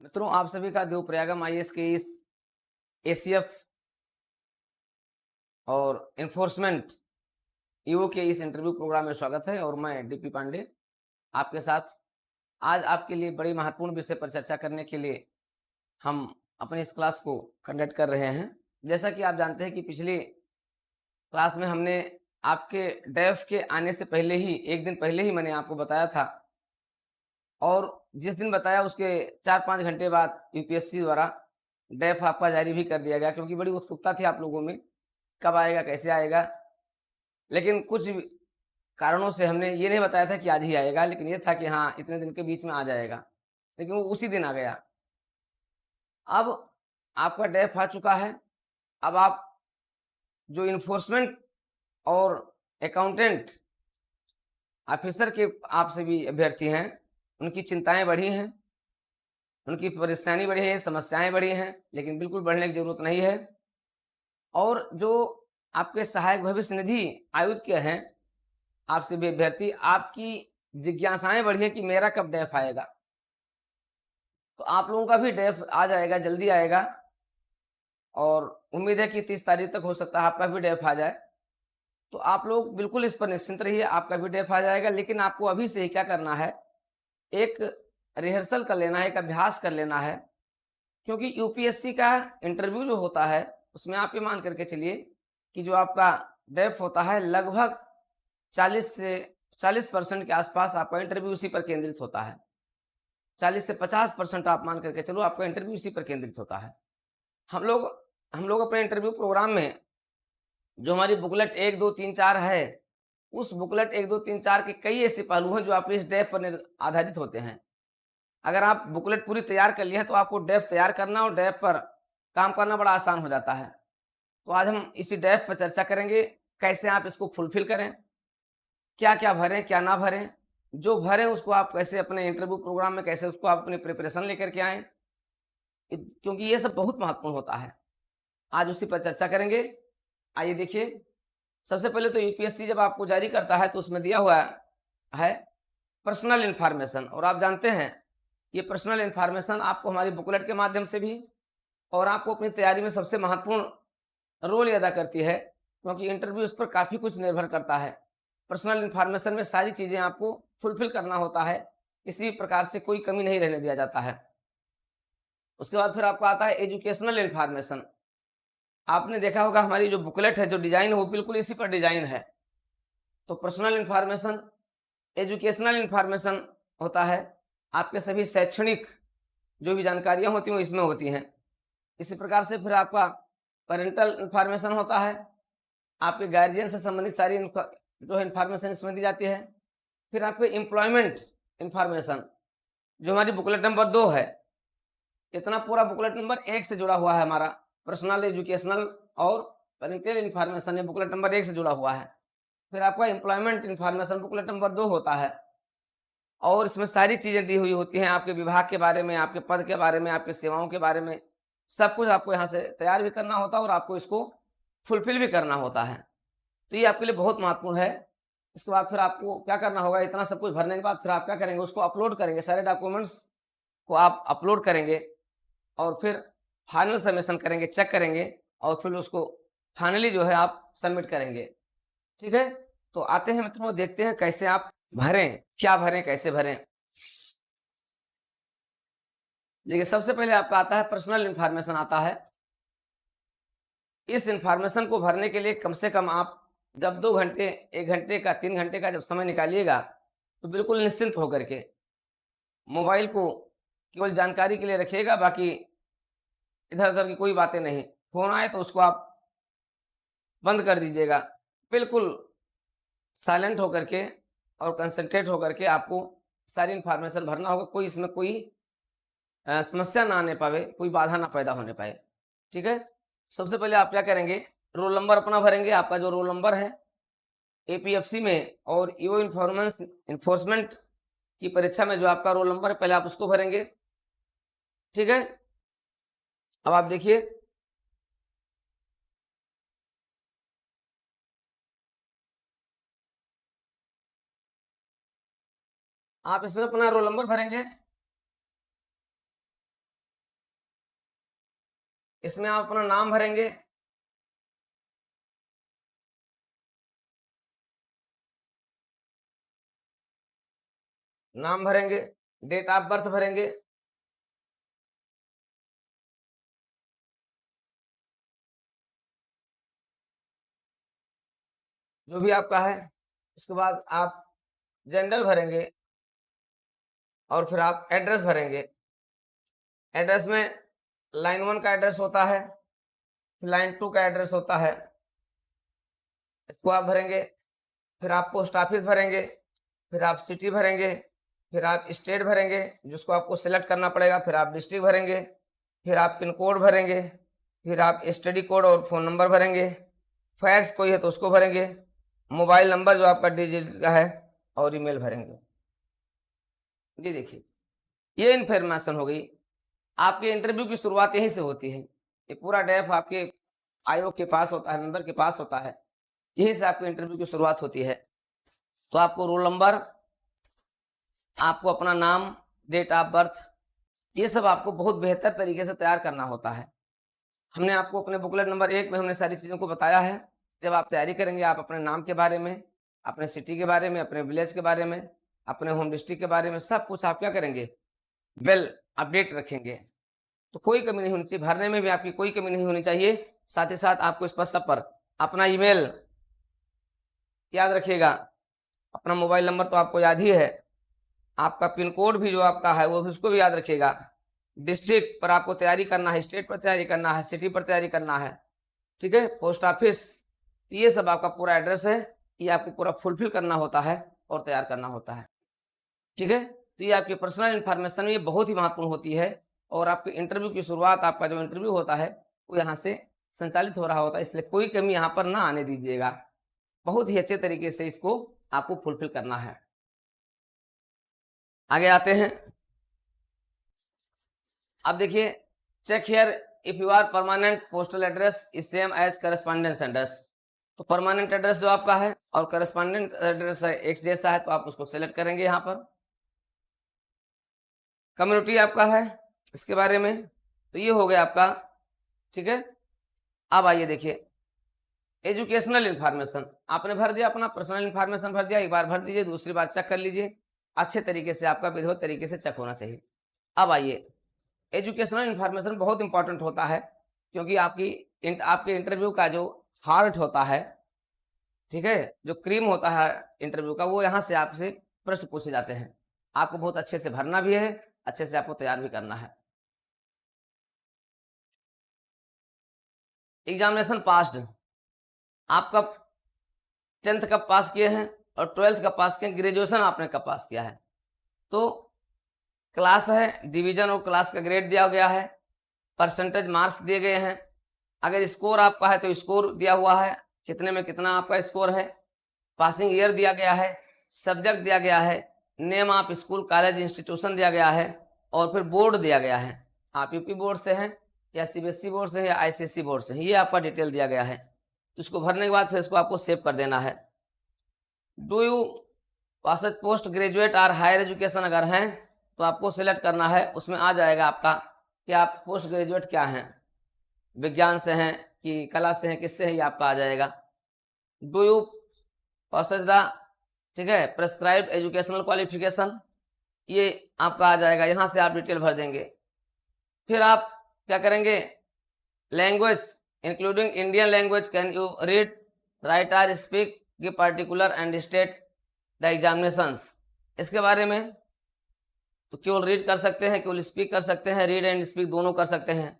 मित्रों, आप सभी का देवप्रयागम आईएएस के इस एसीएफ और एनफोर्समेंट ईओ के इस इंटरव्यू प्रोग्राम में स्वागत है और मैं डीपी पांडे आपके साथ आज आपके लिए बड़ी महत्वपूर्ण विषय पर चर्चा करने के लिए हम अपनी इस क्लास को कंडक्ट कर रहे हैं। जैसा कि आप जानते हैं कि पिछली क्लास में हमने आपके डैफ के आने से पहले ही एक दिन पहले ही मैंने आपको बताया था और जिस दिन बताया उसके 4-5 घंटे बाद यूपीएससी द्वारा डैफ आपका जारी भी कर दिया गया, क्योंकि बड़ी उत्सुकता थी आप लोगों में, कब आएगा, कैसे आएगा। लेकिन कुछ कारणों से हमने ये नहीं बताया था कि आज ही आएगा, लेकिन ये था कि हाँ, इतने दिन के बीच में आ जाएगा, लेकिन वो उसी दिन आ गया। अब आपका डैफ आ चुका है। अब आप जो इन्फोर्समेंट और अकाउंटेंट ऑफिसर के आप सभी अभ्यर्थी हैं, उनकी चिंताएँ बढ़ी हैं, उनकी परेशानी बढ़ी है, समस्याएँ बढ़ी हैं, लेकिन बिल्कुल बढ़ने की ज़रूरत नहीं है। और जो आपके सहायक भविष्य निधि आयुक्त के हैं, आप सभी अभ्यर्थी, आपकी जिज्ञासाएँ बढ़ी हैं कि मेरा कब डैफ आएगा। तो आप लोगों का भी डैफ आ जाएगा, जल्दी आएगा और उम्मीद है कि 30 तारीख तक हो सकता है आपका भी डैफ आ जाए। तो आप लोग बिल्कुल इस पर निश्चिंत रहिए, आपका भी डैफ आ जाएगा। लेकिन आपको अभी से ही क्या करना है, एक रिहर्सल कर लेना है, एक अभ्यास कर लेना है, क्योंकि यूपीएससी का इंटरव्यू जो होता है, उसमें आप ये मान करके चलिए कि जो आपका डेप्थ होता है, लगभग 40 से 40% के आसपास आपका इंटरव्यू उसी पर केंद्रित होता है। 40 से 50% आप मान करके चलो आपका इंटरव्यू इसी पर केंद्रित होता है। हम लोग हम लोग अपने इंटरव्यू प्रोग्राम में जो हमारी बुकलेट 1, 2, 3, 4 है, उस बुकलेट 1, 2, 3, 4 के कई ऐसे पहलू हैं जो आपके इस डेप्थ पर आधारित होते हैं। अगर आप बुकलेट पूरी तैयार कर लिए हैं तो आपको डेप्थ तैयार करना और डेप्थ पर काम करना बड़ा आसान हो जाता है। तो आज हम इसी डेप्थ पर चर्चा करेंगे, कैसे आप इसको फुलफिल करें, क्या-क्या भरें, क्या ना भरें, जो भरें उसको आप कैसे अपने इंटरव्यू प्रोग्राम में कैसे उसको आप अपनी प्रिपरेशन लेकर के आएँ, क्योंकि ये सब बहुत महत्वपूर्ण होता है। आज उसी पर चर्चा करेंगे। आइए देखिए, सबसे पहले तो यूपीएससी जब आपको जारी करता है तो उसमें दिया हुआ है पर्सनल इन्फॉर्मेशन, और आप जानते हैं ये पर्सनल इन्फॉर्मेशन आपको हमारी बुकलेट के माध्यम से भी और आपको अपनी तैयारी में सबसे महत्वपूर्ण रोल अदा करती है, क्योंकि इंटरव्यू उस पर काफ़ी कुछ निर्भर करता है। पर्सनल इन्फॉर्मेशन में सारी चीज़ें आपको फुलफिल करना होता है, किसी भी प्रकार से कोई कमी नहीं रहने दिया जाता है। उसके बाद फिर आपको आता है एजुकेशनल इन्फॉर्मेशन। आपने देखा होगा हमारी जो बुकलेट है, जो डिज़ाइन है, वो बिल्कुल इसी पर डिज़ाइन है। तो पर्सनल इन्फॉर्मेशन, एजुकेशनल इन्फॉर्मेशन होता है, आपके सभी शैक्षणिक जो भी जानकारियाँ होती हैं वो इसमें होती हैं। इसी प्रकार से फिर आपका पैरेंटल इन्फॉर्मेशन होता है, आपके गार्जियन से संबंधित सारी जो है इन्फॉर्मेशन इसमें दी जाती है। फिर आपके एम्प्लॉयमेंट इन्फॉर्मेशन जो हमारी बुकलेट नंबर 2 है, इतना पूरा बुकलेट नंबर 1 से जुड़ा हुआ है हमारा। पर्सनल, एजुकेशनल और पैरेंटल इन्फॉर्मेशन ये बुकलेट नंबर 1 से जुड़ा हुआ है। फिर आपका एम्प्लॉयमेंट इन्फॉर्मेशन बुकलेट नंबर 2 होता है और इसमें सारी चीज़ें दी हुई होती हैं, आपके विभाग के बारे में, आपके पद के बारे में, आपकी सेवाओं के बारे में, सब कुछ आपको यहाँ से तैयार भी करना होता है और आपको इसको फुलफ़िल भी करना होता है। तो ये आपके लिए बहुत महत्वपूर्ण है। इसके बाद फिर आपको क्या करना होगा, इतना सब कुछ भरने के बाद फिर आप क्या करेंगे, उसको अपलोड करेंगे, सारे डॉक्यूमेंट्स को आप अपलोड करेंगे और फिर फाइनल सबमिशन करेंगे, चेक करेंगे और फिर उसको फाइनली जो है आप सबमिट करेंगे। ठीक है? तो आते हैं मित्रों, देखते हैं कैसे आप भरें, क्या भरें, कैसे भरें। देखिए, सबसे पहले आपका आता है पर्सनल इन्फॉर्मेशन आता है। इस इन्फॉर्मेशन को भरने के लिए कम से कम आप जब 2 घंटे, 1 घंटे का, 3 घंटे का जब समय निकालिएगा, तो बिल्कुल निश्चिंत होकर के मोबाइल को केवल जानकारी के लिए रखिएगा, बाकी इधर-उधर की कोई बातें नहीं। फ़ोन आए तो उसको आप बंद कर दीजिएगा। बिल्कुल साइलेंट होकर के और कंसंट्रेट होकर के आपको सारी इन्फॉर्मेशन भरना होगा। कोई इसमें कोई समस्या ना आने पावे, कोई बाधा ना पैदा होने पाए। ठीक है? सबसे पहले आप क्या करेंगे, रोल नंबर अपना भरेंगे, आपका जो रोल नंबर है एपीएफसी में और ईओ इन्फॉर्मेंस इन्फोर्समेंट की परीक्षा में जो आपका रोल नंबर है, पहले आप उसको भरेंगे। ठीक है? अब आप देखिए, आप इसमें अपना रोल नंबर भरेंगे। इसमें आप अपना नाम भरेंगे, डेट ऑफ बर्थ भरेंगे, जो भी आपका है। इसके बाद आप जेंडर भरेंगे और फिर आप एड्रेस भरेंगे। एड्रेस में लाइन 1 का एड्रेस होता है, लाइन 2 का एड्रेस होता है, इसको आप भरेंगे। फिर आप पोस्ट ऑफिस भरेंगे, फिर आप सिटी भरेंगे, फिर आप स्टेट भरेंगे जिसको आपको सिलेक्ट करना पड़ेगा, फिर आप डिस्ट्रिक्ट भरेंगे, फिर आप पिन कोड भरेंगे, फिर आप स्टडी कोड और फ़ोन नंबर भरेंगे, फैक्स कोई है तो उसको भरेंगे, मोबाइल नंबर जो आपका डिजिट का है और ईमेल भरेंगे। जी देखिए, ये इन्फॉर्मेशन हो गई। आपके इंटरव्यू की शुरुआत यहीं से होती है। ये पूरा डैफ आपके आयोग के पास होता है, मेंबर के पास होता है, यहीं से आपके इंटरव्यू की शुरुआत होती है। तो आपको रोल नंबर, आपको अपना नाम, डेट ऑफ बर्थ, ये सब आपको बहुत बेहतर तरीके से तैयार करना होता है। हमने आपको अपने बुकलेट नंबर 1 में हमने सारी चीज़ों को बताया है। जब आप तैयारी करेंगे, आप अपने नाम के बारे में, अपने सिटी के बारे में, अपने विलेज के बारे में, अपने होम डिस्ट्रिक्ट के बारे में सब कुछ आप क्या करेंगे, वेल अपडेट रखेंगे। तो कोई कमी नहीं होनी चाहिए, भरने में भी आपकी कोई कमी नहीं होनी चाहिए। साथ ही साथ आपको इस पर सब पर अपना ईमेल याद रखिएगा, अपना मोबाइल नंबर तो आपको याद ही है, आपका पिन कोड भी जो आपका है वो भी उसको भी याद रखिएगा। डिस्ट्रिक्ट पर आपको तैयारी करना है, स्टेट पर तैयारी करना है, सिटी पर तैयारी करना है, ठीक है, पोस्ट ऑफिस, ये सब आपका पूरा एड्रेस है, ये आपको पूरा फुलफिल करना होता है और तैयार करना होता है, ठीक है। तो ये आपकी पर्सनल इन्फॉर्मेशन ये बहुत ही महत्वपूर्ण होती है और आपके इंटरव्यू की शुरुआत, आपका जो इंटरव्यू होता है वो यहाँ से संचालित हो रहा होता है, इसलिए कोई कमी यहाँ पर ना आने दीजिएगा। बहुत ही अच्छे तरीके से इसको आपको फुलफिल करना है। आगे आते हैं। अब देखिए, check here if you are permanent postal address is same as correspondence address. तो परमानेंट एड्रेस जो आपका है और करस्पॉन्डेंट एड्रेस है एक जैसा है, तो आप उसको सेलेक्ट करेंगे यहाँ पर। कम्युनिटी आपका है, इसके बारे में तो ये हो गया आपका, ठीक है। अब आइए देखिए, एजुकेशनल इन्फॉर्मेशन आपने भर दिया, अपना पर्सनल इन्फॉर्मेशन भर दिया, एक बार भर दीजिए, दूसरी बार चेक कर लीजिए, अच्छे तरीके से आपका विधिवत तरीके से चेक होना चाहिए। अब आइए, एजुकेशनल इन्फॉर्मेशन बहुत इंपॉर्टेंट होता है, क्योंकि आपके इंटरव्यू का जो हार्ट होता है, ठीक है, जो क्रीम होता है इंटरव्यू का, वो यहाँ से आपसे प्रश्न पूछे जाते हैं। आपको बहुत अच्छे से भरना भी है, अच्छे से आपको तैयार भी करना है। एग्जामिनेशन पास्ड, आपका 10th कब पास किए हैं और 12th कब पास किए हैं, ग्रेजुएशन आपने कब पास किया है, तो क्लास है, डिवीजन और क्लास का ग्रेड दिया गया है, परसेंटेज मार्क्स दिए गए हैं, अगर स्कोर आपका है तो स्कोर दिया हुआ है, कितने में कितना आपका स्कोर है, पासिंग ईयर दिया गया है, सब्जेक्ट दिया गया है, name of school college institution दिया गया है, और फिर बोर्ड दिया गया है, आप यूपी बोर्ड से हैं या सीबीएसई बोर्ड से या आईसीएसई बोर्ड से, ये आपका डिटेल दिया गया है। तो इसको भरने के बाद फिर इसको आपको सेव कर देना है। डू यू पोस्ट ग्रेजुएट और हायर एजुकेशन अगर हैं तो आपको सिलेक्ट करना है, उसमें आ जाएगा आपका कि आप पोस्ट ग्रेजुएट क्या हैं, विज्ञान से हैं कि कला से हैं, किससे है, ये आपका आ जाएगा। डू यू पोसेस द, ठीक है, प्रेस्क्राइब्ड एजुकेशनल क्वालिफिकेशन, ये आपका आ जाएगा, यहाँ से आप डिटेल भर देंगे। फिर आप क्या करेंगे, language including Indian language, can you read, write और speak, give particular and state the examinations, इसके बारे में तो केवल रीड कर सकते हैं, केवल स्पीक कर सकते हैं, रीड एंड स्पीक दोनों कर सकते हैं,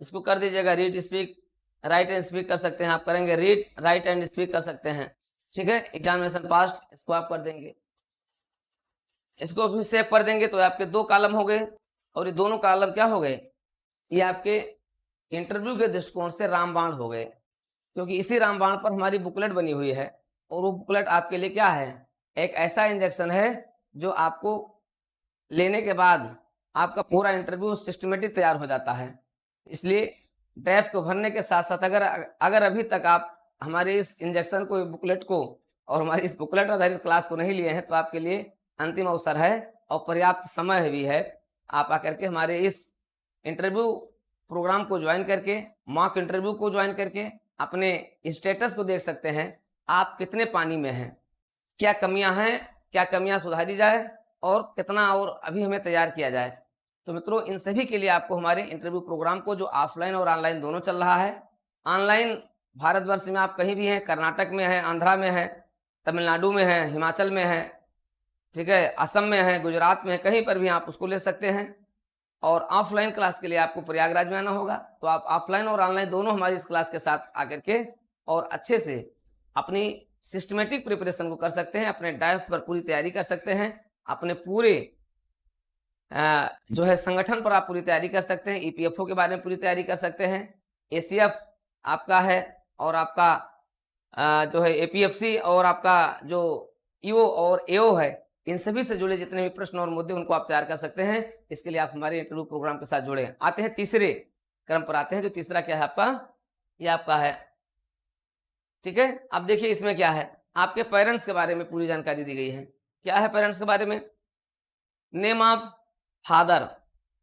इसको कर दीजिएगा, read speak, right and speak कर सकते हैं, आप करेंगे रीड राइट एंड स्पीक कर सकते हैं, ठीक है। एग्जामिनेशन पास्ट, इसको आप कर देंगे, इसको भी सेव कर देंगे, तो आपके 2 कॉलम हो गए, और ये दोनों कॉलम क्या हो गए, ये आपके इंटरव्यू के दृष्टिकोण से रामबाण हो गए, क्योंकि इसी रामबाण पर हमारी बुकलेट बनी हुई है, और वो बुकलेट आपके लिए क्या है, एक ऐसा इंजेक्शन है जो आपको लेने के बाद आपका पूरा इंटरव्यू सिस्टमेटिक तैयार हो जाता है। इसलिए ड्राफ्ट को भरने के साथ साथ अगर अभी तक आप हमारे इस इंजेक्शन को, बुकलेट को और हमारी इस बुकलेट आधारित क्लास को नहीं लिए हैं, तो आपके लिए अंतिम अवसर है और पर्याप्त समय भी है, आप आकर के हमारे इस इंटरव्यू प्रोग्राम को ज्वाइन करके, मॉक इंटरव्यू को ज्वाइन करके अपने स्टेटस को देख सकते हैं, आप कितने पानी में हैं, क्या कमियां हैं, क्या कमियां सुधारी जाए और कितना और अभी हमें तैयार किया जाए। तो मित्रों, इन सभी के लिए आपको हमारे इंटरव्यू प्रोग्राम को, जो ऑफलाइन और ऑनलाइन दोनों चल रहा है, ऑनलाइन भारतवर्ष में आप कहीं भी हैं, कर्नाटक में हैं, आंध्रा में हैं, तमिलनाडु में हैं, हिमाचल में हैं, ठीक है, असम में हैं, गुजरात में हैं, कहीं पर भी आप उसको ले सकते हैं। और ऑफलाइन क्लास के लिए आपको प्रयागराज में आना होगा, तो आप ऑफलाइन और ऑनलाइन दोनों हमारी इस क्लास के साथ आकर के और अच्छे से अपनी सिस्टमेटिक प्रिपरेशन को कर सकते हैं, अपने डाइफ पर पूरी तैयारी कर सकते हैं, अपने पूरे जो है संगठन पर आप पूरी तैयारी कर सकते हैं, ईपीएफओ के बारे में पूरी तैयारी कर सकते हैं, एसीएफ आपका है और आपका जो है एपीएफसी और आपका जो ईओ और एओ है, इन सभी से जुड़े जितने भी प्रश्न और मुद्दे उनको आप तैयार कर सकते हैं। इसके लिए आप हमारे इंटरव्यू प्रोग्राम के साथ जुड़े। आते हैं तीसरे क्रम पर, आते हैं। जो तीसरा क्या है आपका, ये आपका है, ठीक है। अब देखिए इसमें क्या है, आपके पेरेंट्स के बारे में पूरी जानकारी दी गई है। क्या है पेरेंट्स के बारे में? नेम ऑफ फादर,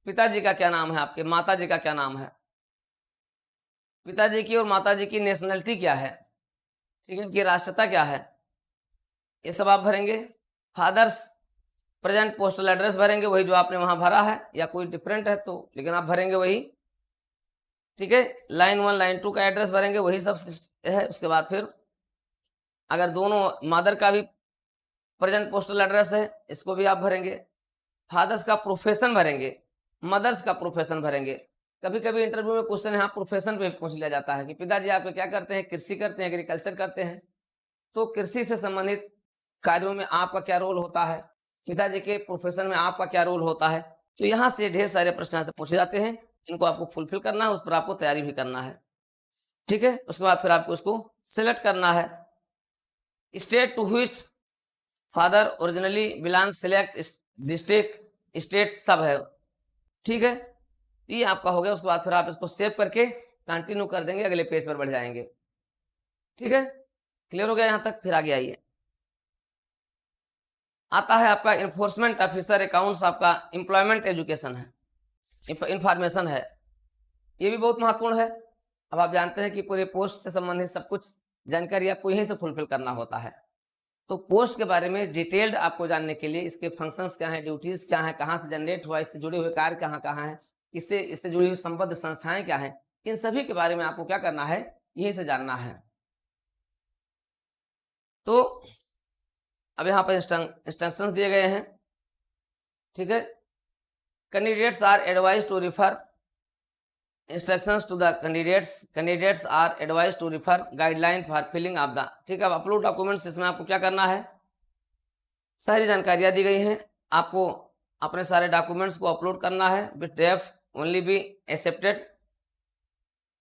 पिताजी का क्या नाम है, आपके माताजी का क्या नाम है, पिताजी की और माताजी की नेशनलिटी क्या है, ठीक है, इनकी राष्ट्रता क्या है, ये सब आप भरेंगे। फादर्स प्रेजेंट पोस्टल एड्रेस भरेंगे, वही जो आपने वहां भरा है, या कोई डिफरेंट है तो लेकिन आप भरेंगे वही, ठीक है। लाइन 1 लाइन 2 का एड्रेस भरेंगे, वही सब है। उसके बाद फिर अगर दोनों मदर का भी प्रेजेंट पोस्टल एड्रेस है, इसको भी आप भरेंगे। फादर्स का प्रोफेशन भरेंगे, मदर्स का प्रोफेशन भरेंगे। कभी कभी इंटरव्यू में क्वेश्चन यहाँ प्रोफेशन पे पूछ लिया जाता है कि पिताजी आपके क्या करते हैं, कृषि करते हैं, एग्रीकल्चर करते हैं, तो कृषि से संबंधित कार्यों में आपका क्या रोल होता है, पिताजी के प्रोफेशन में आपका क्या रोल होता है। तो यहाँ से ढेर सारे प्रश्न से पूछे जाते हैं, जिनको आपको फुलफिल करना है, उस पर आपको तैयारी भी करना है, ठीक है। उसके बाद फिर आपको उसको सिलेक्ट करना है। State to which father originally belong, select district, state सब है, ठीक है। ये आपका हो गया। उसके बाद फिर आप इसको सेव करके कंटिन्यू कर देंगे, अगले पेज पर बढ़ जाएंगे, ठीक है। क्लियर हो गया यहाँ तक? फिर आगे आइए, आता है आपका इन्फोर्समेंट ऑफिसर अकाउंट्स, आपका एम्प्लॉयमेंट एजुकेशन है, इंफॉर्मेशन है, ये भी बहुत महत्वपूर्ण है। अब आप जानते हैं कि पूरे पोस्ट से संबंधित सब कुछ जानकारी आपको यहीं से फुलफिल करना होता है। तो पोस्ट के बारे में डिटेल्ड आपको जानने के लिए, इसके फंक्शंस क्या हैं, ड्यूटीज क्या हैं, कहाँ से जनरेट हुआ, इससे जुड़े हुए कार्य कहाँ कहाँ हैं, इससे जुड़ी हुई संबद्ध संस्थाएं क्या हैं, इन सभी के बारे में आपको क्या करना है, यहीं से जानना है। तो अब यहाँ पर इंस्ट्रक्शंस दिए गए हैं, ठीक है। Candidates are advise to refer instructions to the candidates are advise to refer guideline for filling of the, ठीक है। अब अपलोड डॉक्यूमेंट्स, इसमें आपको क्या करना है, सारी जानकारियां दी गई हैं, आपको अपने सारे डॉक्यूमेंट्स को अपलोड करना है। With DAF only be accepted,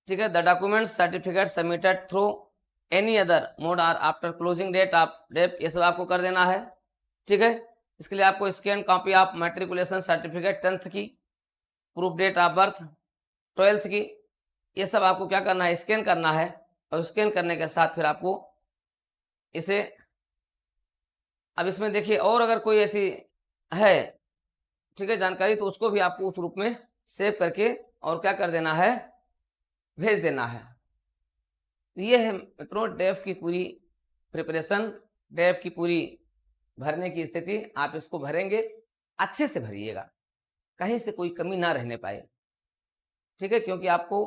ठीक है। The documents certificate submitted through any other mode or after closing date of DAF, ये सब आपको कर देना है, ठीक है। इसके लिए आपको scan copy of matriculation certificate 10th की, proof date of birth 12th की, ये सब आपको क्या करना है, स्कैन करना है। और स्कैन करने के साथ फिर आपको इसे, अब इसमें देखिए और अगर कोई ऐसी है, ठीक है, जानकारी, तो उसको भी आपको उस रूप में सेव करके और क्या कर देना है, भेज देना है। ये है मित्रों डेफ की पूरी प्रिपरेशन, डेफ की पूरी भरने की स्थिति। आप इसको भरेंगे, अच्छे से भरिएगा, कहीं से कोई कमी ना रहने पाए, ठीक है। क्योंकि आपको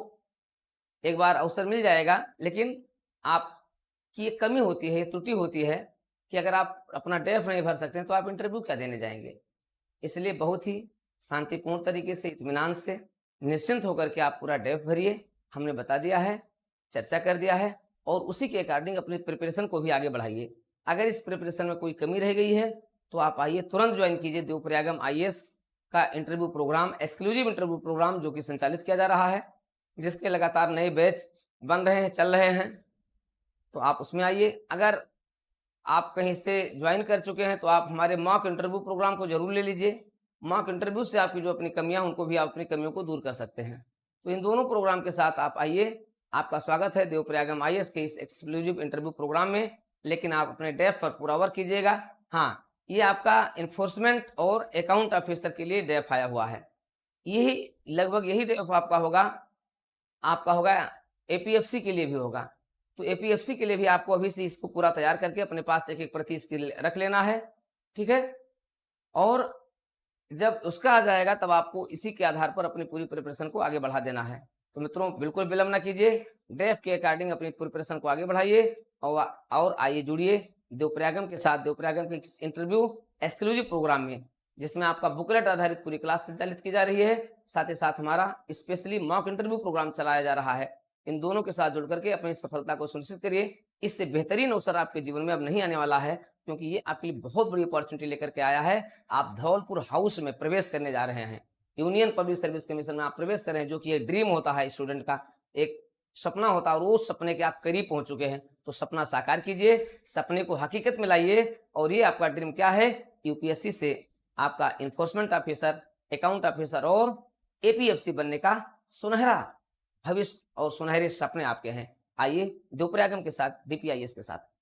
एक बार अवसर मिल जाएगा, लेकिन आपकी एक कमी होती है, त्रुटि होती है कि अगर आप अपना डेफ नहीं भर सकते हैं तो आप इंटरव्यू क्या देने जाएंगे। इसलिए बहुत ही शांतिपूर्ण तरीके से, इत्मीनान से, निश्चिंत होकर के आप पूरा डेफ भरिए। हमने बता दिया है, चर्चा कर दिया है, और उसी के अकॉर्डिंग अपनी प्रिपरेशन को भी आगे बढ़ाइए। अगर इस प्रिपरेशन में कोई कमी रह गई है तो आप आइए, तुरंत ज्वाइन कीजिए देवप्रयागम आईएएस का interview program, exclusive interview program, जो कि संचालित किया जा रहा है, जिसके लगातार नए बैच बन रहे हैं, चल रहे हैं। तो आप उसमें आइए। अगर आप कहीं से ज्वाइन कर चुके हैं तो आप हमारे मॉक इंटरव्यू प्रोग्राम को जरूर ले लीजिए। मॉक इंटरव्यू से आपकी जो अपनी कमियां, उनको भी आप अपनी कमियों को दूर कर सकते हैं। तो इन दोनों प्रोग्राम के साथ आप आइए। आपका स्वागत है देवप्रयागम आईएएस के इस एक्सक्लूसिव इंटरव्यू प्रोग्राम में, लेकिन आप अपने डेफ पर पूरा वर्क कीजिएगा। हाँ, ये आपका इन्फोर्समेंट और अकाउंट ऑफिसर के लिए डेफ आया हुआ है, यही लगभग यही डेफ आपका होगा आपका होगा एपीएफसी के लिए भी होगा। तो एपीएफसी के लिए भी आपको अभी से इसको पूरा तैयार करके अपने पास एक-एक प्रति इसकी रख लेना है, ठीक है? और जब उसका आ जाएगा तब आपको इसी के आधार पर अपनी पूरी प्रिपरेशन को आगे बढ़ा देना है। तो मित्रों बिल्कुल विलंब ना कीजिए, डेफ के अकॉर्डिंग अपनी प्रिपरेशन को आगे बढ़ाइए और आइए जुड़िए देवप्रयागम के साथ, देवप्रयागम के इंटरव्यू एक्सक्लूसिव प्रोग्राम में, जिसमें आपका बुकलेट आधारित पूरी क्लास संचालित की जा रही है। साथ ही साथ हमारा स्पेशली मॉक इंटरव्यू प्रोग्राम चलाया जा रहा है। इन दोनों के साथ जुड़ करके अपनी सफलता को सुनिश्चित करिए। इससे बेहतरीन अवसर आपके जीवन में अब नहीं आने वाला है, क्योंकि ये आपके लिए बहुत बड़ी अपॉर्चुनिटी लेकर के आया है। आप धौलपुर हाउस में प्रवेश करने जा रहे हैं, यूनियन पब्लिक सर्विस कमीशन में आप प्रवेश कर रहे हैं, जो कि एक ड्रीम होता है स्टूडेंट का, एक सपना होता है, और उस सपने के आप करीब पहुंच चुके हैं। तो सपना साकार कीजिए, सपने को हकीकत में लाइए। और ये आपका ड्रीम क्या है? यूपीएससी से आपका इन्फोर्समेंट ऑफिसर, अकाउंट ऑफिसर और एपीएफसी बनने का सुनहरा भविष्य और सुनहरे सपने आपके हैं। आइए देवप्रयागम के साथ, डीपीआईएस के साथ।